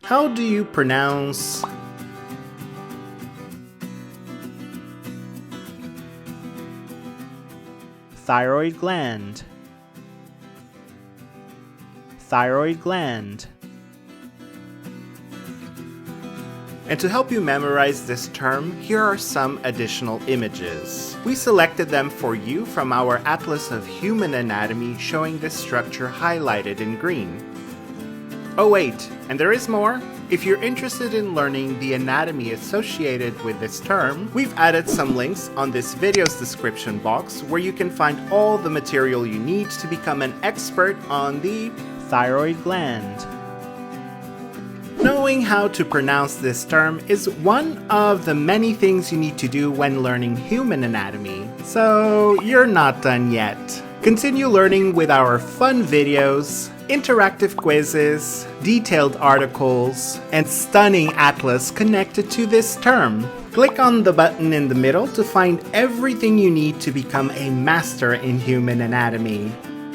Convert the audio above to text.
How do you pronounce thyroid gland? Thyroid gland. And to help you memorize this term, here are some additional images. We selected them for you from our Atlas of Human Anatomy showing this structure highlighted in green. Oh wait, and there is more. If you're interested in learning the anatomy associated with this term, we've added some links on this video's description box where you can find all the material you need to become an expert on the thyroid gland. Knowing how to pronounce this term is one of the many things you need to do when learning human anatomy, so you're not done yet. Continue learning with our fun videos, interactive quizzes, detailed articles, and stunning atlas connected to this term. Click on the button in the middle to find everything you need to become a master in human anatomy.